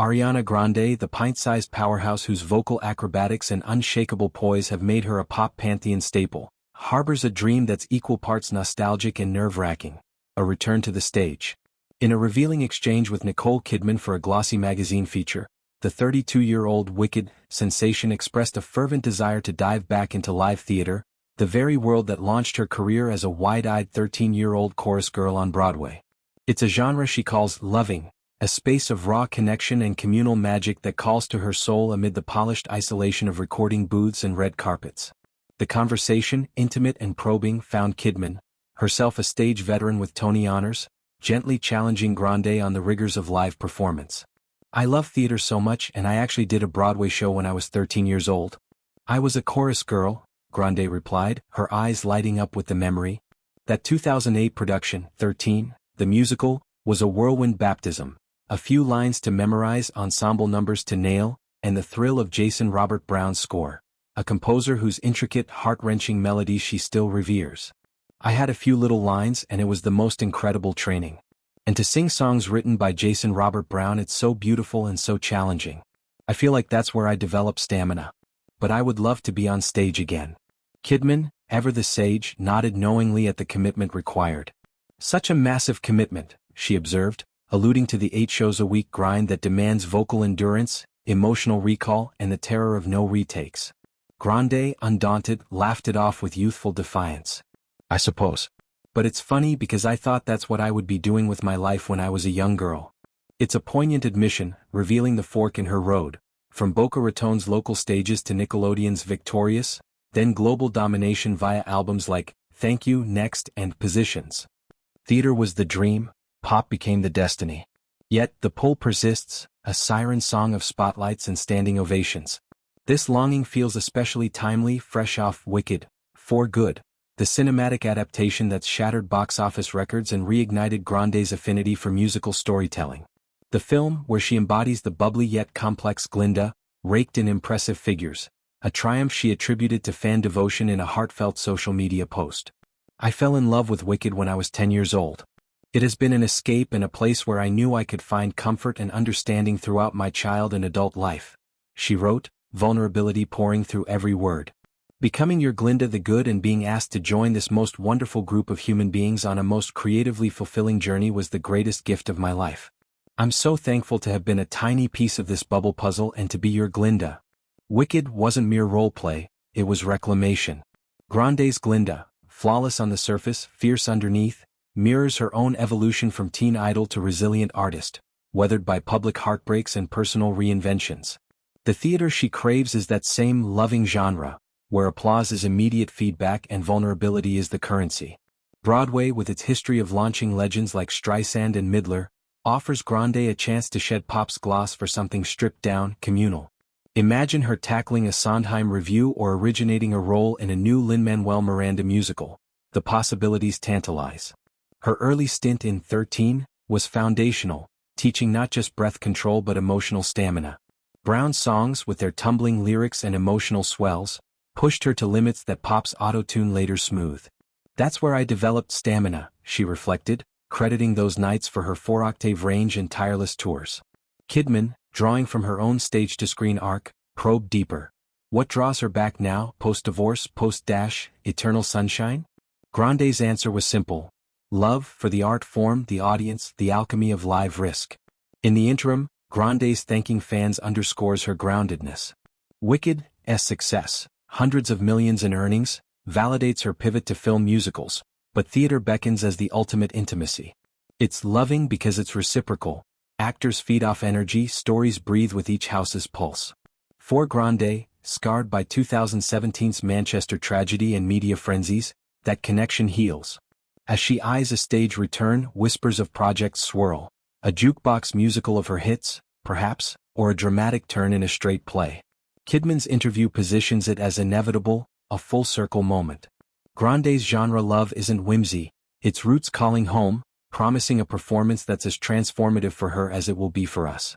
Ariana Grande, the pint-sized powerhouse whose vocal acrobatics and unshakable poise have made her a pop pantheon staple, harbors a dream that's equal parts nostalgic and nerve-wracking: a return to the stage. In a revealing exchange with Nicole Kidman for a glossy magazine feature, the 32-year-old Wicked sensation expressed a fervent desire to dive back into live theater, the very world that launched her career as a wide-eyed 13-year-old chorus girl on Broadway. It's a genre she calls loving, a space of raw connection and communal magic that calls to her soul amid the polished isolation of recording booths and red carpets. The conversation, intimate and probing, found Kidman, herself a stage veteran with Tony honors, gently challenging Grande on the rigors of live performance. "I love theater so much, and I actually did a Broadway show when I was 13 years old. I was a chorus girl," Grande replied, her eyes lighting up with the memory. That 2008 production, 13, the musical, was a whirlwind baptism. A few lines to memorize, ensemble numbers to nail, and the thrill of Jason Robert Brown's score, a composer whose intricate, heart-wrenching melodies she still reveres. "I had a few little lines and it was the most incredible training. And to sing songs written by Jason Robert Brown, it's so beautiful and so challenging. I feel like that's where I developed stamina. But I would love to be on stage again." Kidman, ever the sage, nodded knowingly at the commitment required. "Such a massive commitment," she observed, alluding to the 8 shows-a-week grind that demands vocal endurance, emotional recall, and the terror of no retakes. Grande, undaunted, laughed it off with youthful defiance. "I suppose. But it's funny because I thought that's what I would be doing with my life when I was a young girl." It's a poignant admission, revealing the fork in her road, from Boca Raton's local stages to Nickelodeon's Victorious, then global domination via albums like Thank You, Next, and Positions. Theater was the dream, pop became the destiny. Yet the pull persists, a siren song of spotlights and standing ovations. This longing feels especially timely, fresh off Wicked, For Good, the cinematic adaptation that's shattered box office records and reignited Grande's affinity for musical storytelling. The film, where she embodies the bubbly yet complex Glinda, raked in impressive figures, a triumph she attributed to fan devotion in a heartfelt social media post. "I fell in love with Wicked when I was 10 years old. It has been an escape and a place where I knew I could find comfort and understanding throughout my child and adult life," she wrote, vulnerability pouring through every word. "Becoming your Glinda the Good and being asked to join this most wonderful group of human beings on a most creatively fulfilling journey was the greatest gift of my life. I'm so thankful to have been a tiny piece of this bubble puzzle and to be your Glinda." Wicked wasn't mere roleplay, it was reclamation. Grande's Glinda, flawless on the surface, fierce underneath, mirrors her own evolution from teen idol to resilient artist, weathered by public heartbreaks and personal reinventions. The theater she craves is that same loving genre, where applause is immediate feedback and vulnerability is the currency. Broadway, with its history of launching legends like Streisand and Midler, offers Grande a chance to shed pop's gloss for something stripped down, communal. Imagine her tackling a Sondheim review or originating a role in a new Lin-Manuel Miranda musical. The possibilities tantalize. Her early stint in 13 was foundational, teaching not just breath control but emotional stamina. Brown's songs, with their tumbling lyrics and emotional swells, pushed her to limits that pop's auto-tune later smoothed. "That's where I developed stamina," she reflected, crediting those nights for her 4-octave range and tireless tours. Kidman, drawing from her own stage-to-screen arc, probed deeper. What draws her back now, post-divorce, post-Eternal Sunshine? Grande's answer was simple: love for the art form, the audience, the alchemy of live risk. In the interim, Grande's thanking fans underscores her groundedness. Wicked's success, hundreds of millions in earnings, validates her pivot to film musicals, but theater beckons as the ultimate intimacy. It's loving because it's reciprocal. Actors feed off energy, stories breathe with each house's pulse. For Grande, scarred by 2017's Manchester tragedy and media frenzies, that connection heals. As she eyes a stage return, whispers of projects swirl. A jukebox musical of her hits, perhaps, or a dramatic turn in a straight play. Kidman's interview positions it as inevitable, a full-circle moment. Grande's genre love isn't whimsy, its roots calling home, promising a performance that's as transformative for her as it will be for us.